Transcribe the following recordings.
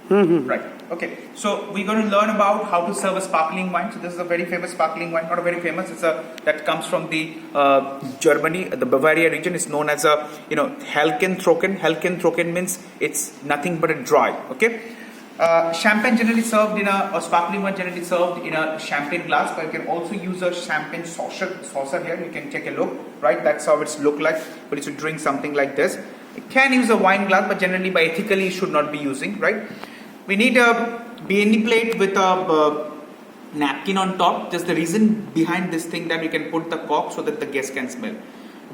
Right. Okay. So we're going to learn about how to serve a sparkling wine. So this is a very famous sparkling wine. Not a very famous. It's a that comes from the Germany, the Bavaria region. It's known as a Helkentrocken. Helkentrocken means it's nothing but a dry. Okay. Champagne generally served in or sparkling wine generally served in a champagne glass, but you can also use a champagne saucer here. You can take a look, right? That's how it's look like. But you should drink something like this. You can use a wine glass, but generally by ethically you should not be using, right? We need a BNE plate with a napkin on top. Just the reason behind this thing that you can put the cork so that the guest can smell.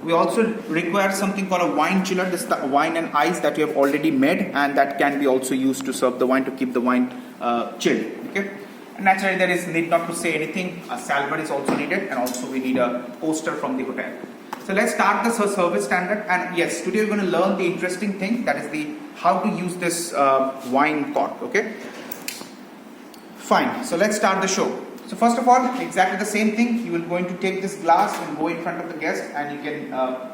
We also require something called a wine chiller. This is the wine and ice that you have already made, and that can be also used to serve the wine, to keep the wine chilled. Okay. And naturally, there is need not to say anything. A salver is also needed, and also we need a poster from the hotel. So let's start the service standard. And yes, today we're going to learn the interesting thing, that is the how to use this wine cork. Okay. Fine. So let's start the show. So first of all, exactly the same thing. You will going to take this glass and go in front of the guest, and you can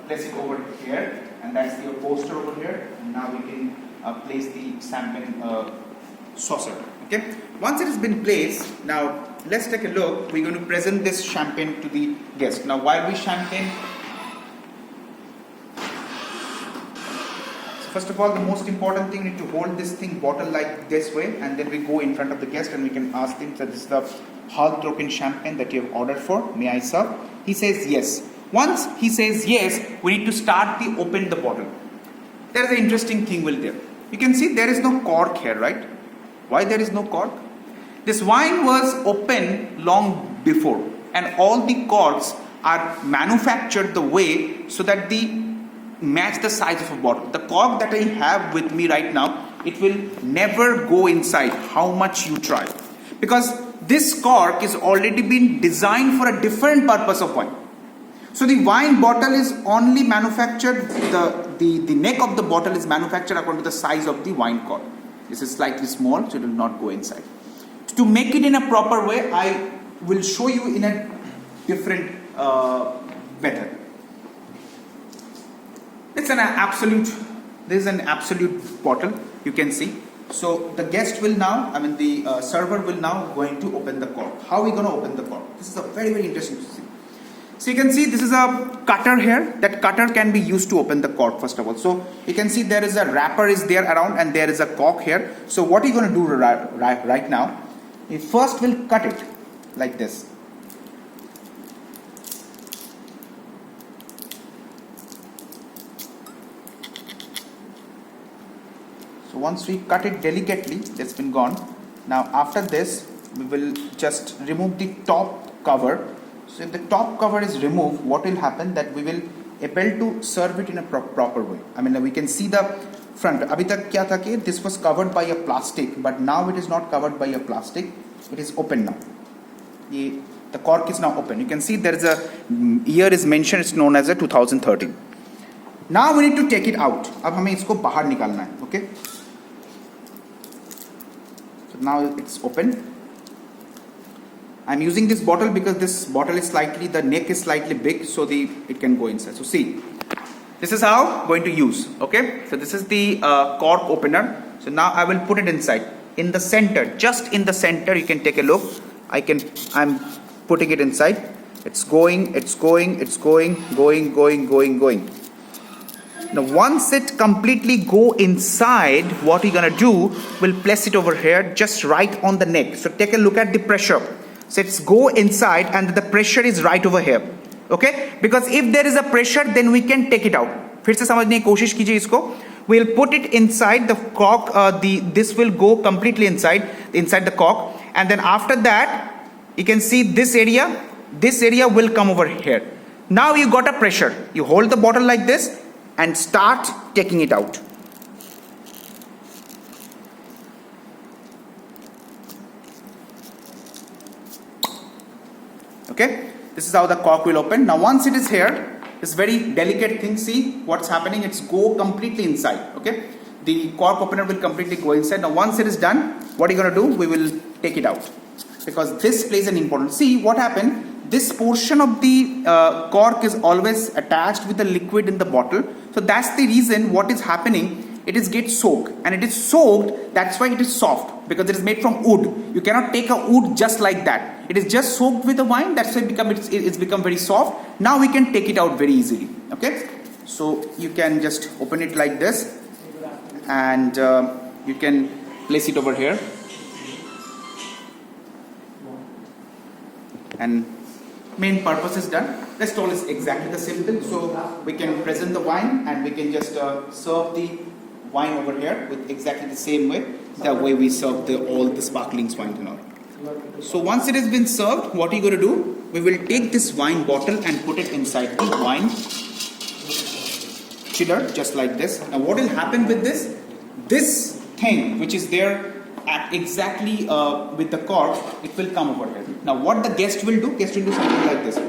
place it over here, and that's your poster over here. And now we can place the champagne saucer. Okay. Once it has been placed, now let's take a look. We're going to present this champagne to the guest. Now, while we champagne, first of all, the most important thing, you need to hold this thing bottle like this way, and then we go in front of the guest and we can ask him that this is the Helkentrocken champagne that you have ordered for. May I serve? He says yes. Once he says yes, we need to start the open the bottle. There is an interesting thing will there. You can see there is no cork here, right? Why there is no cork? This wine was open long before, and all the corks are manufactured the way so that the match the size of a bottle. The cork that I have with me right now, it will never go inside how much you try, because this cork is already been designed for a different purpose of wine. So the wine bottle is only manufactured, the neck of the bottle is manufactured according to the size of the wine cork. This is slightly small, so it will not go inside. To make it in a proper way, I will show you in a different method. It's an absolute, this is an absolute bottle, you can see. So the guest will now, the server will now going to open the cork. How are we going to open the cork? This is a very, very interesting thing. So you can see this is a cutter here. That cutter can be used to open the cork first of all. So you can see there is a wrapper is there around, and there is a cork here. So what are you going to do right now? You first will cut it like this. So once we cut it delicately, that's been gone. Now after this, we will just remove the top cover. So if the top cover is removed, what will happen that we will able to serve it in a proper way. We can see the front. Abhi tak kya tha ki this was covered by a plastic, but now it is not covered by a plastic. It is open now. The cork is now open. You can see there is a year is mentioned. It's known as a 2013. Now we need to take it out. अब हमें इसको बाहर निकालना है. Okay. So now it's open. I'm using this bottle because this bottle is slightly, the neck is slightly big, so it can go inside. So see, this is how I'm going to use. Okay. So this is the cork opener. So now I will put it inside. In the center, just in the center, you can take a look. I'm putting it inside. It's going. Now once it completely go inside, what we're gonna do, we'll place it over here, just right on the neck. So take a look at the pressure. So it's go inside, and the pressure is right over here. Okay? Because if there is a pressure, then we can take it out. फिर से समझने की कोशिश कीजिए इसको. We'll put it inside the cork. This will go completely inside the cork, and then after that, you can see this area. This area will come over here. Now you got a pressure. You hold the bottle like this and start taking it out. Okay, this is how the cork will open. Now once it is here, this very delicate thing, see what's happening, it's go completely inside. Okay, the cork opener will completely go inside. Now once it is done, what are you going to do? We will take it out, because this plays an important, see what happened. This portion of the cork is always attached with the liquid in the bottle. So that's the reason what is happening. it is get soaked, and it is soaked, that's why it is soft, because it is made from wood. You cannot take a wood just like that. It is just soaked with the wine, that's why it's become very soft. Now we can take it out very easily. Okay, so you can just open it like this, and you can place it over here, and main purpose is done. Rest all is exactly the simple. So we can present the wine, and we can just serve the wine over here with exactly the same way, the way we serve all the sparkling wine and all. So once it has been served, what are you going to do? We will take this wine bottle and put it inside the wine chiller, just like this. Now what will happen with this? This thing which is there at exactly with the cork, it will come over here. Now what the guest will do? Guest will do something like this.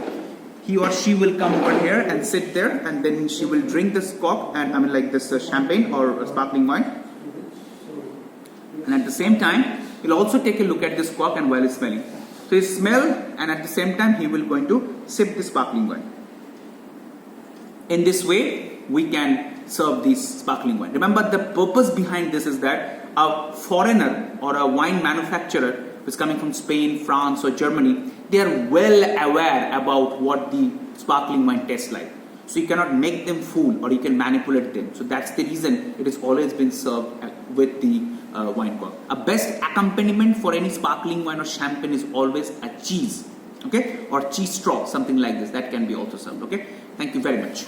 He or she will come over here and sit there, and then she will drink this cork, and I mean like this champagne or sparkling wine. And at the same time, he'll also take a look at this cork, and while he's smelling. So he smell, and at the same time he will going to sip the sparkling wine. In this way, we can serve this sparkling wine. Remember, the purpose behind this is that a foreigner or a wine manufacturer who is coming from Spain, France or Germany, they are well aware about what the sparkling wine tastes like. So you cannot make them fool, or you can manipulate them. So that's the reason it has always been served with the wine cork. A best accompaniment for any sparkling wine or champagne is always a cheese, okay, or cheese straw, something like this. That can be also served. Okay, thank you very much.